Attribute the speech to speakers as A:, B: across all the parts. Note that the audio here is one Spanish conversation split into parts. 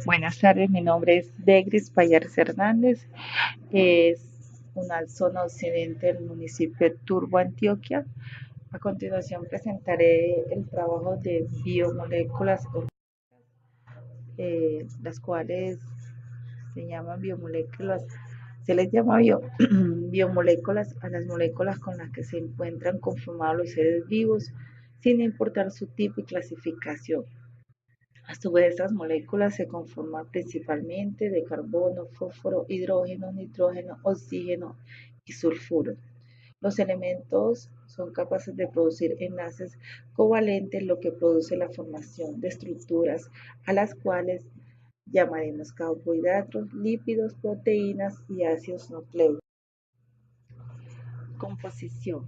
A: Buenas tardes, mi nombre es Degris Payares Hernández, es una zona occidente del municipio de Turbo, Antioquia. A continuación presentaré el trabajo de biomoléculas, las cuales se llaman biomoléculas, se les llama biomoléculas a las moléculas con las que se encuentran conformados los seres vivos, sin importar su tipo y clasificación. A su vez, estas moléculas se conforman principalmente de carbono, fósforo, hidrógeno, nitrógeno, oxígeno y sulfuro. Los elementos son capaces de producir enlaces covalentes, lo que produce la formación de estructuras a las cuales llamaremos carbohidratos, lípidos, proteínas y ácidos nucleicos. Composición.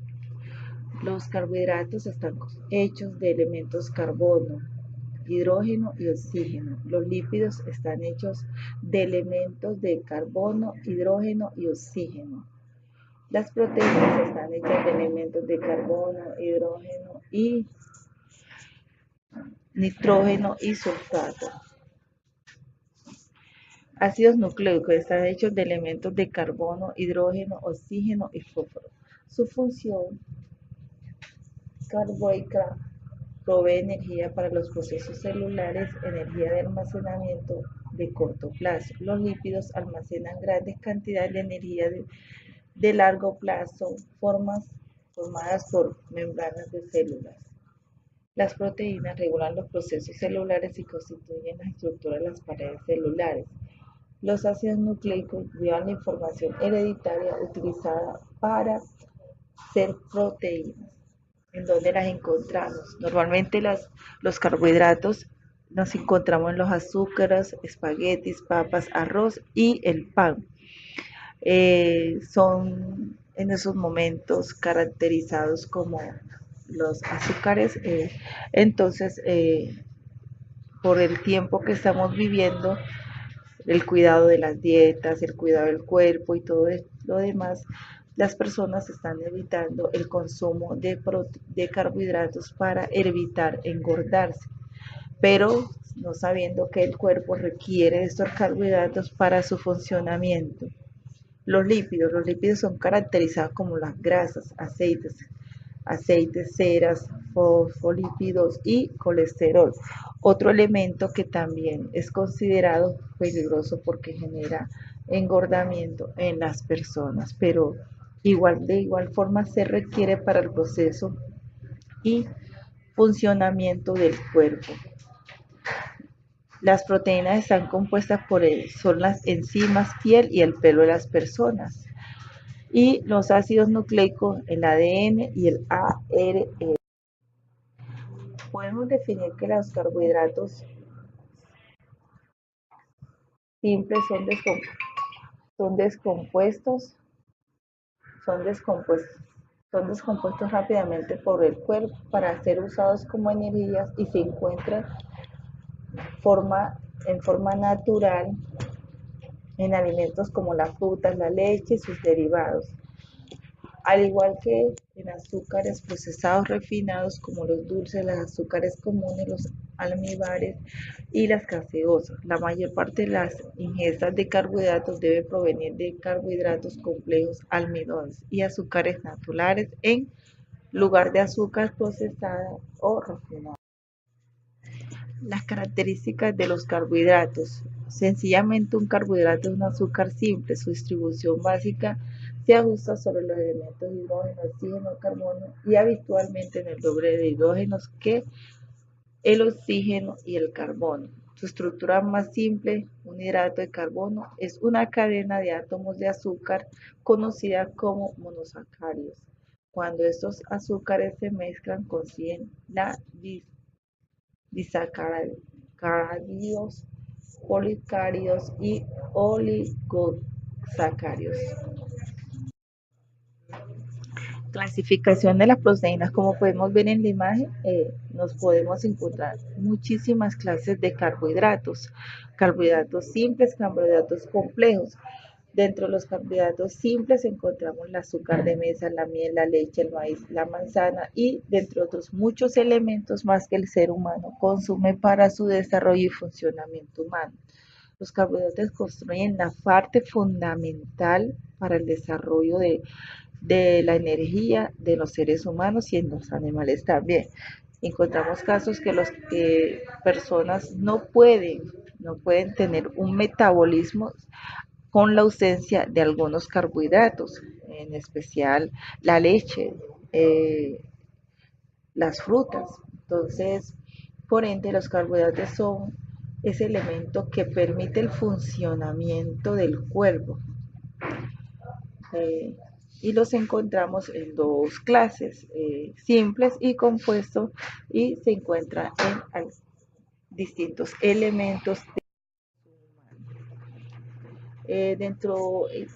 A: Los carbohidratos están hechos de elementos carbono, hidrógeno y oxígeno. Los lípidos están hechos de elementos de carbono, hidrógeno y oxígeno. Las proteínas están hechas de elementos de carbono, hidrógeno y nitrógeno y sulfato. Ácidos nucleicos están hechos de elementos de carbono, hidrógeno, oxígeno y fósforo. Su función carboica provee energía para los procesos celulares, energía de almacenamiento de corto plazo. Los lípidos almacenan grandes cantidades de energía de largo plazo, formadas por membranas de células. Las proteínas regulan los procesos celulares y constituyen la estructura de las paredes celulares. Los ácidos nucleicos llevan la información hereditaria utilizada para ser proteínas. ¿En dónde las encontramos? Normalmente los carbohidratos nos encontramos en los azúcares, espaguetis, papas, arroz y el pan. Son en esos momentos caracterizados como los azúcares. Entonces, por el tiempo que estamos viviendo, el cuidado de las dietas, el cuidado del cuerpo y todo lo demás, las personas están evitando el consumo de carbohidratos para evitar engordarse, pero no sabiendo que el cuerpo requiere estos carbohidratos para su funcionamiento. Los lípidos son caracterizados como las grasas, aceites, ceras, fosfolípidos y colesterol. Otro elemento que también es considerado peligroso porque genera engordamiento en las personas, pero de igual forma se requiere para el proceso y funcionamiento del cuerpo. Las proteínas están compuestas son las enzimas, piel y el pelo de las personas. Y los ácidos nucleicos, el ADN y el ARN. Podemos definir que los carbohidratos simples son descompuestos, son descompuestos, son descompuestos rápidamente por el cuerpo para ser usados como energías y se encuentran en forma natural en alimentos como las frutas, la leche y sus derivados, al igual que en azúcares procesados refinados como los dulces, los azúcares comunes, los almíbares y las gaseosas. La mayor parte de las ingestas de carbohidratos debe provenir de carbohidratos complejos, almidones y azúcares naturales en lugar de azúcar procesada o refinada. Las características de los carbohidratos. Sencillamente un carbohidrato es un azúcar simple. Su distribución básica se ajusta sobre los elementos hidrógeno, oxígeno, carbono y habitualmente en el doble de hidrógenos que el oxígeno y el carbono. Su estructura más simple, un hidrato de carbono, es una cadena de átomos de azúcar conocida como monosacáridos. Cuando estos azúcares se mezclan, consiguen la disacáridos, polisacáridos y oligosacáridos. Clasificación de las proteínas. Como podemos ver en la imagen, nos podemos encontrar muchísimas clases de carbohidratos. Carbohidratos simples, carbohidratos complejos. Dentro de los carbohidratos simples encontramos el azúcar de mesa, la miel, la leche, el maíz, la manzana y dentro de otros muchos elementos más que el ser humano consume para su desarrollo y funcionamiento humano. Los carbohidratos construyen la parte fundamental para el desarrollo de la energía de los seres humanos y en los animales también. Encontramos casos que las personas no pueden tener un metabolismo con la ausencia de algunos carbohidratos, en especial la leche, eh, las frutas. Entonces, por ende, los carbohidratos son ese elemento que permite el funcionamiento del cuerpo. eh, y los encontramos en dos clases, simples y compuestos, y se encuentran en distintos elementos.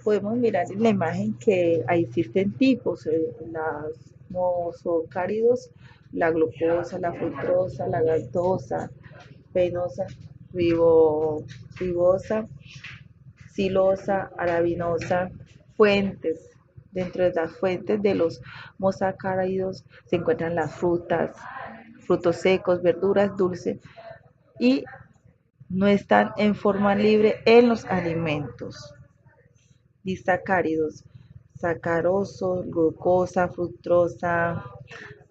A: Podemos mirar en la imagen que existen tipos, los mosocáridos, la glucosa, la fructosa, la galactosa, penosa, ribosa, silosa, arabinosa, fuentes. Dentro de las fuentes de los mosacáridos se encuentran las frutas, frutos secos, verduras, dulces y no están en forma libre en los alimentos. Disacáridos, sacaroso, glucosa, fructosa,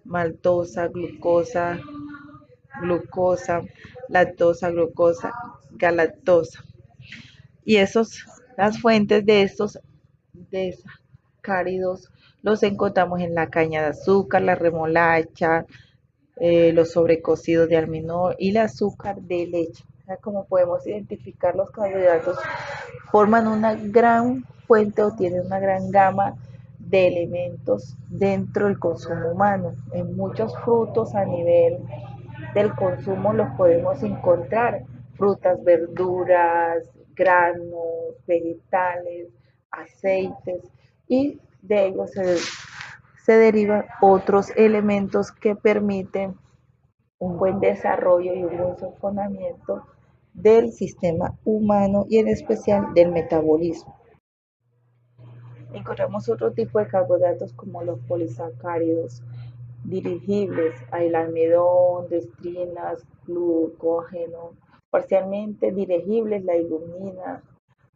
A: maltosa, glucosa, lactosa, glucosa, galactosa. Y las fuentes de estos desacáridos los encontramos en la caña de azúcar, la remolacha, los sobrecocidos de almidón y el azúcar de leche. Como podemos identificar, los carbohidratos forman una gran fuente o tienen una gran gama de elementos dentro del consumo humano. En muchos frutos a nivel del consumo los podemos encontrar: frutas, verduras, granos, vegetales, aceites, y de ellos se derivan otros elementos que permiten un buen desarrollo y un buen funcionamiento del sistema humano y en especial del metabolismo. Encontramos otro tipo de carbohidratos como los polisacáridos dirigibles, el almidón, destrinas, glucógeno; parcialmente dirigibles, la ilumina,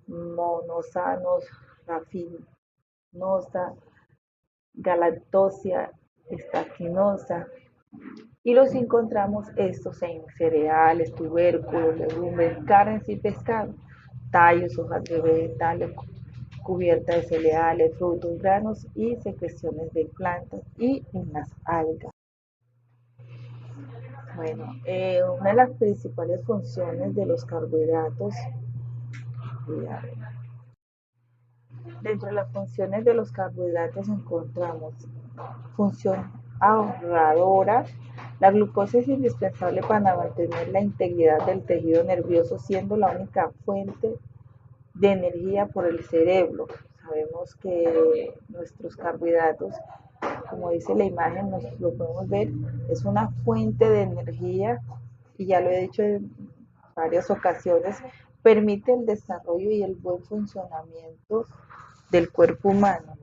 A: monosanos, rafinosa, galactosa, estaquinosa. Y los encontramos estos en cereales, tubérculos, legumbres, carnes y pescado, tallos, hojas de vegetales, cubierta de cereales, frutos, granos y secreciones de plantas y en las algas. Bueno, una de las principales funciones de los carbohidratos, dentro de las funciones de los carbohidratos encontramos función ahorradora. La glucosa es indispensable para mantener la integridad del tejido nervioso, siendo la única fuente de energía por el cerebro. Sabemos que nuestros carbohidratos, como dice la imagen, nos lo podemos ver, es una fuente de energía, y ya lo he dicho en varias ocasiones, permite el desarrollo y el buen funcionamiento del cuerpo humano.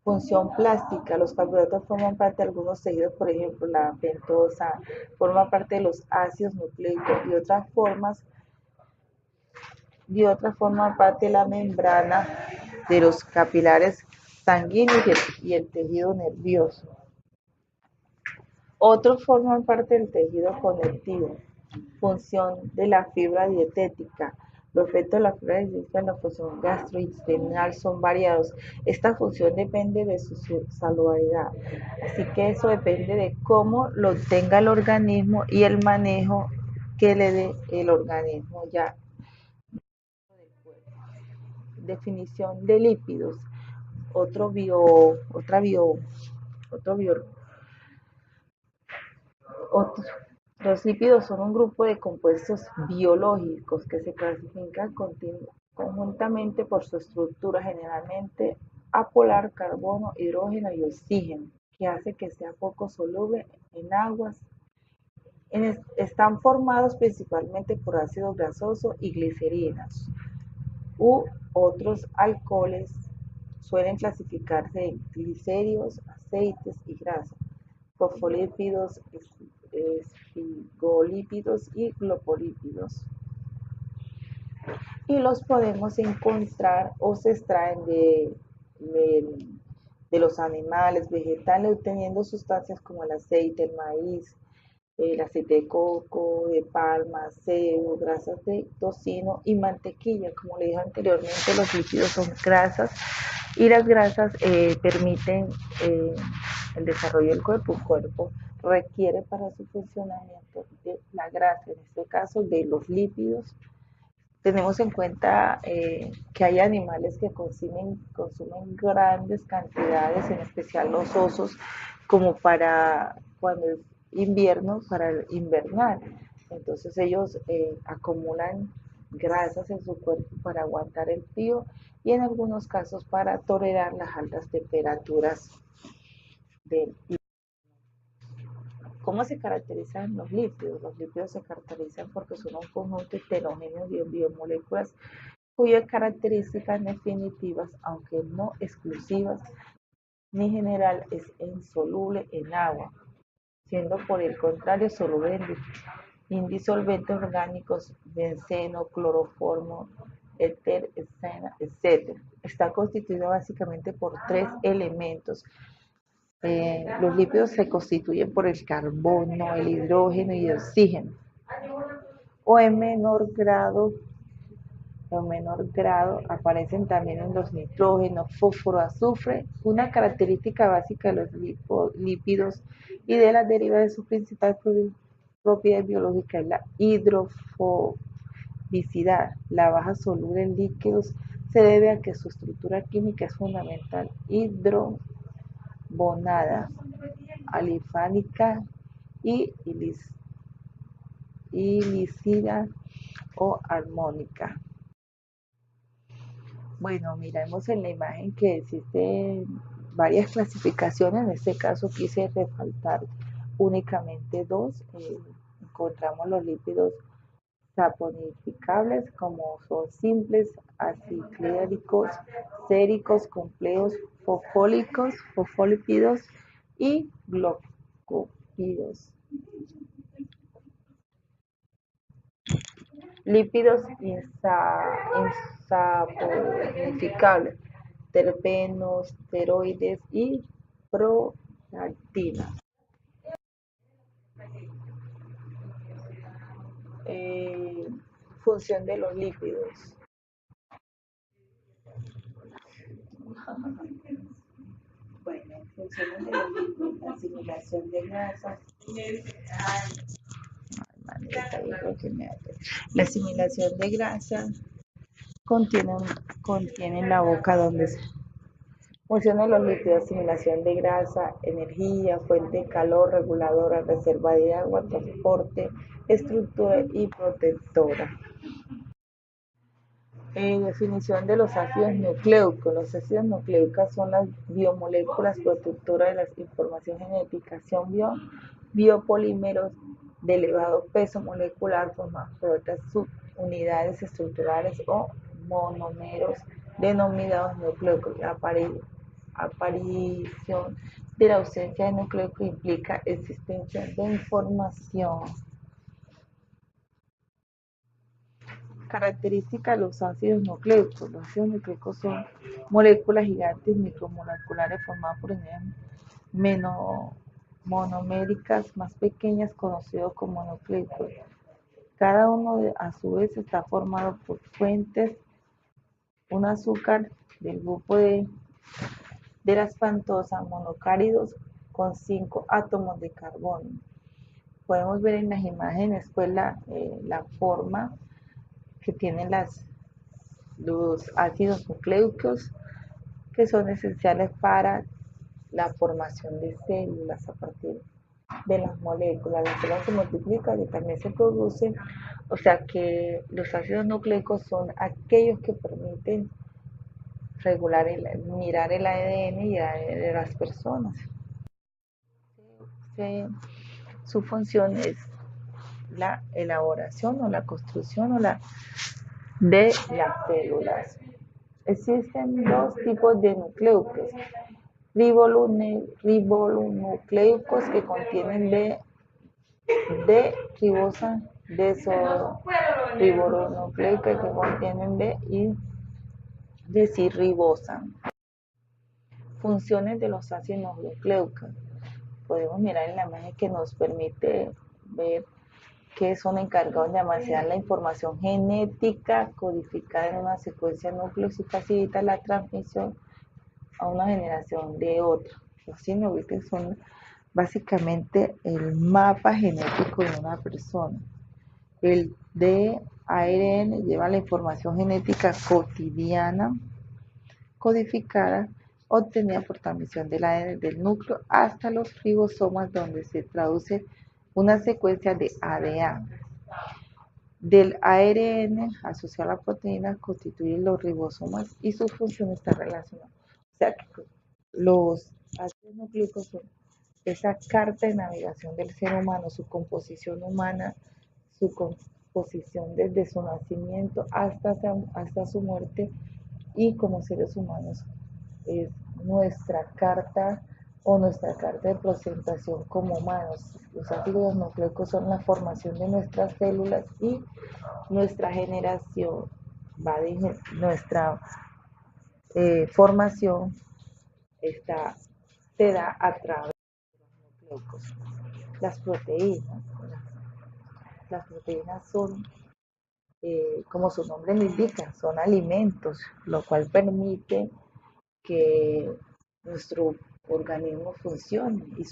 A: Función plástica: los carbohidratos forman parte de algunos tejidos, por ejemplo, la pentosa forma parte de los ácidos nucleicos y otra forma parte de la membrana de los capilares sanguíneos y el tejido nervioso. Otros forman parte del tejido conectivo. Función de la fibra dietética: los efectos de la fibra dietética en la función gastrointestinal son variados. Esta función depende de su salubridad, así que eso depende de cómo lo tenga el organismo y el manejo que le dé el organismo ya. Definición de lípidos: otro bio, otra bio, otro bio, otro, los lípidos son un grupo de compuestos biológicos que se clasifican conjuntamente por su estructura, generalmente apolar: carbono, hidrógeno y oxígeno, que hace que sea poco soluble en aguas. Están formados principalmente por ácido grasoso y glicerinas u Otros alcoholes suelen clasificarse en glicéridos, aceites y grasas, fosfolípidos, esfingolípidos y glucolípidos. Y los podemos encontrar o se extraen de los animales, vegetales, obteniendo sustancias como el aceite, el maíz, el aceite de coco, de palma, cebo, grasas de tocino y mantequilla. Como le dije anteriormente, los lípidos son grasas y las grasas permiten el desarrollo del cuerpo. Un cuerpo requiere para su funcionamiento de la grasa, en este caso de los lípidos. Tenemos en cuenta que hay animales que consumen grandes cantidades, en especial los osos, como para cuando es invierno, para invernar. Entonces ellos acumulan grasas en su cuerpo para aguantar el frío y en algunos casos para tolerar las altas temperaturas del invierno. ¿Cómo se caracterizan los lípidos? Los lípidos se caracterizan porque son un conjunto heterogéneo de biomoléculas cuyas características definitivas, aunque no exclusivas, ni general, es insoluble en agua, siendo por el contrario soluble en disolventes orgánicos, benceno, cloroformo, éter, etc. Está constituido básicamente por tres elementos. Los lípidos se constituyen por el carbono, el hidrógeno y el oxígeno, o en menor grado aparecen también en los nitrógenos, fósforo, azufre. Una característica básica de los lípidos y de las derivadas de su principal propiedad biológica es la hidrofobicidad. La baja soluble en líquidos se debe a que su estructura química es fundamental hidrobonada, alifánica y ilicida o armónica. Bueno, miremos en la imagen que existen varias clasificaciones. En este caso quise resaltar únicamente dos. Encontramos los lípidos saponificables, como son simples, acicléricos, séricos, complejos, fosfolípidos y glucópidos. Lípidos insaponificables, terpenos, esteroides y prolactinas. Eh, Función de los lípidos. Bueno, funciones de los lípidos, la asimilación de grasas. La asimilación de grasa contiene, contiene la boca donde se funciona los lípidos, asimilación de grasa, energía, fuente de calor, reguladora, reserva de agua, transporte, estructura y protectora. Definición de los ácidos nucleicos. Los ácidos nucleicos son las biomoléculas protectoras de la información genética. Son biopolímeros de elevado peso molecular formados por otras subunidades estructurales o monómeros denominados nucleicos. La aparición de la ausencia de nucleico implica existencia de información. Características de los ácidos nucleicos. Los ácidos nucleicos son moléculas gigantes micromoleculares formadas por unidades monoméricas más pequeñas, conocidos como nucleicos. Cada uno a su vez está formado por fuentes, un azúcar del grupo de las pentosas, monocáridos con 5 átomos de carbono. Podemos ver en las imágenes pues la forma que tienen los ácidos nucleicos, que son esenciales para la formación de células a partir de las moléculas. Las células se multiplican y también se producen, o sea que los ácidos nucleicos son aquellos que permiten mirar el ADN y ADN de las personas. Su función es la elaboración o la construcción de las células. Existen dos tipos de nucleócitos: ribonucleicos que contienen B ribosa, desoribonucleicos que contienen B y desirribosa. Funciones de los ácidos nucleicos. Podemos mirar en la imagen que nos permite ver que son encargados de almacenar la información genética codificada en una secuencia de núcleos y facilita la transmisión a una generación de otra. Los sinópticos son básicamente el mapa genético de una persona. El de ARN lleva la información genética cotidiana codificada obtenida por transmisión del ADN del núcleo hasta los ribosomas, donde se traduce una secuencia de ADA. Del ARN asociado a la proteína constituyen los ribosomas y sus funciones están relacionadas. O sea que los ácidos nucleicos son esa carta de navegación del ser humano, su composición humana, su composición desde su nacimiento hasta su muerte, y como seres humanos es nuestra carta o nuestra carta de presentación como humanos. Los ácidos nucleicos son la formación de nuestras células y nuestra generación nuestra formación se da a través de los nucleicos. Las proteínas. Las proteínas son, como su nombre lo indica, son alimentos, lo cual permite que nuestro organismo funcione y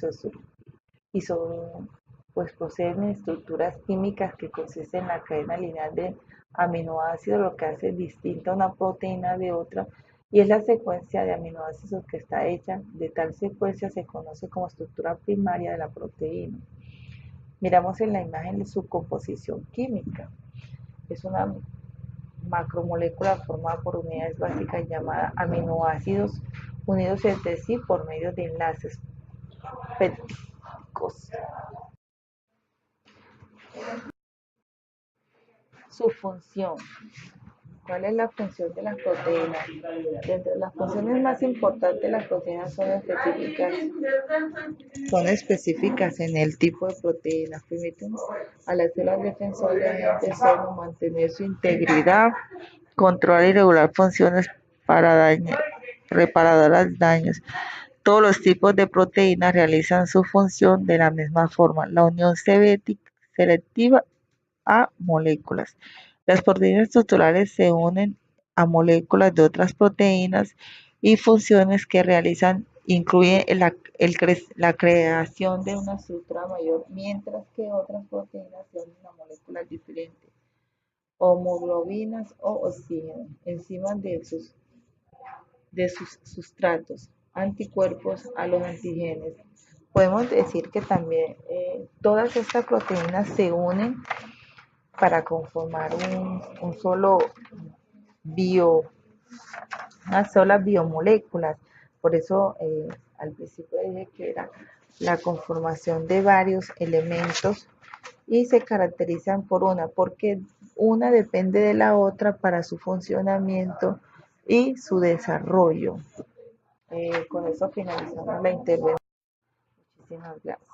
A: son pues poseen estructuras químicas que consisten en la cadena lineal de aminoácidos, lo que hace distinta una proteína de otra, y es la secuencia de aminoácidos que está hecha. De tal secuencia se conoce como estructura primaria de la proteína. Miramos en la imagen de su composición química. Es una macromolécula formada por unidades básicas llamadas aminoácidos unidos entre sí por medio de enlaces péptidos. Su función. ¿Cuál es la función de las proteínas? Dentro de las funciones más importantes, las proteínas son específicas en el tipo de proteínas. Permiten a las células defensoras de agentes sanos mantener su integridad, controlar y regular funciones reparadoras de daños. Todos los tipos de proteínas realizan su función de la misma forma. La unión selectiva a moléculas. Las proteínas estructurales se unen a moléculas de otras proteínas y funciones que realizan incluyen la creación de una estructura mayor, mientras que otras proteínas se unen a moléculas diferentes, homoglobinas o oxígeno, encima de sus sustratos, anticuerpos a los antígenos. Podemos decir que también todas estas proteínas se unen para conformar un solo unas solas biomoléculas. Por eso al principio dije que era la conformación de varios elementos y se caracterizan porque una depende de la otra para su funcionamiento y su desarrollo. Con eso finalizamos la intervención. Muchísimas gracias.